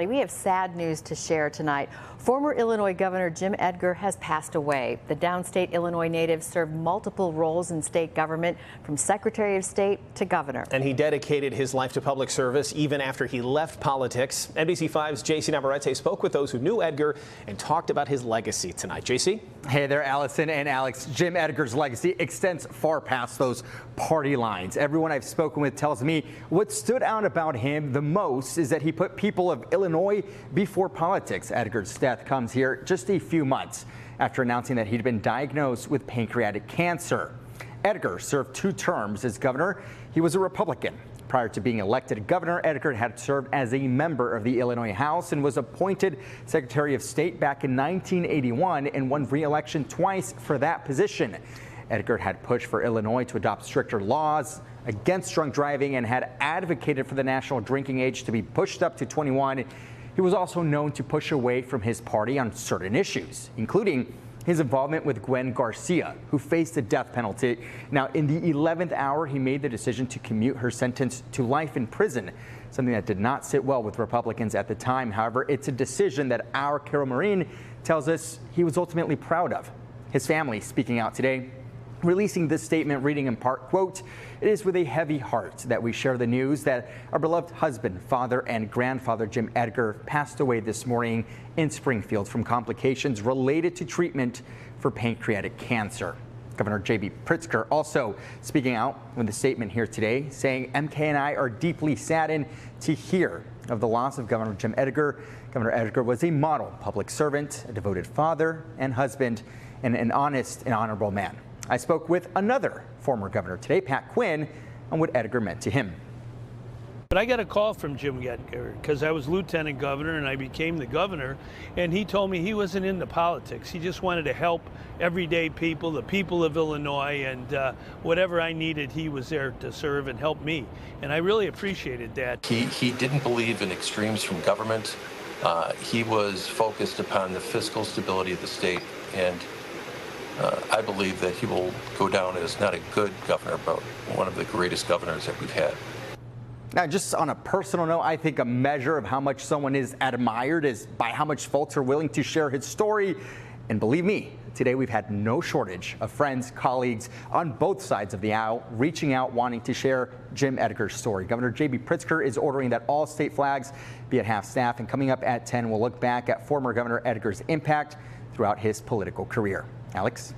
We have sad news to share tonight. Former Illinois Governor Jim Edgar has passed away. The downstate Illinois native served multiple roles in state government, from Secretary of State to governor. And he dedicated his life to public service even after he left politics. NBC5's JC Navarrete spoke with those who knew Edgar and talked about his legacy tonight. JC? Hey there, Allison and Alex. Jim Edgar's legacy extends far past those party lines. Everyone I've spoken with tells me what stood out about him the most is that he put people of Illinois before politics. Edgar's death comes here just a few months after announcing that he'd been diagnosed with pancreatic cancer. Edgar served 2 terms as governor. He was a Republican. Prior to being elected governor, Edgar had served as a member of the Illinois House and was appointed Secretary of State back in 1981 and won re-election twice for that position. Edgar had pushed for Illinois to adopt stricter laws against drunk driving and had advocated for the national drinking age to be pushed up to 21. He was also known to push away from his party on certain issues, including his involvement with Gwen Garcia, who faced the death penalty. Now, in the 11th hour, he made the decision to commute her sentence to life in prison, something that did not sit well with Republicans at the time. However, it's a decision that our Carol Marine tells us he was ultimately proud of. His family speaking out today, releasing this statement, reading in part, quote, "It is with a heavy heart that we share the news that our beloved husband, father, and grandfather Jim Edgar passed away this morning in Springfield from complications related to treatment for pancreatic cancer." Governor J.B. Pritzker also speaking out with a statement here today, saying MK and I are deeply saddened to hear of the loss of Governor Jim Edgar. Governor Edgar was a model public servant, a devoted father and husband, and an honest and honorable man. I spoke with another former governor today, Pat Quinn, on what Edgar meant to him. But I got a call from Jim Edgar because I was lieutenant governor and I became the governor, and he told me he wasn't into politics. He just wanted to help everyday people, the people of Illinois, and whatever I needed, he was there to serve and help me. And I really appreciated that. He didn't believe in extremes from government. He was focused upon the fiscal stability of the state, and I believe that he will go down as not a good governor, but one of the greatest governors that we've had. Now, just on a personal note, I think a measure of how much someone is admired is by how much folks are willing to share his story. And believe me, today we've had no shortage of friends, colleagues on both sides of the aisle reaching out, wanting to share Jim Edgar's story. Governor J.B. Pritzker is ordering that all state flags be at half-staff. And coming up at 10, we'll look back at former Governor Edgar's impact throughout his political career. Alex?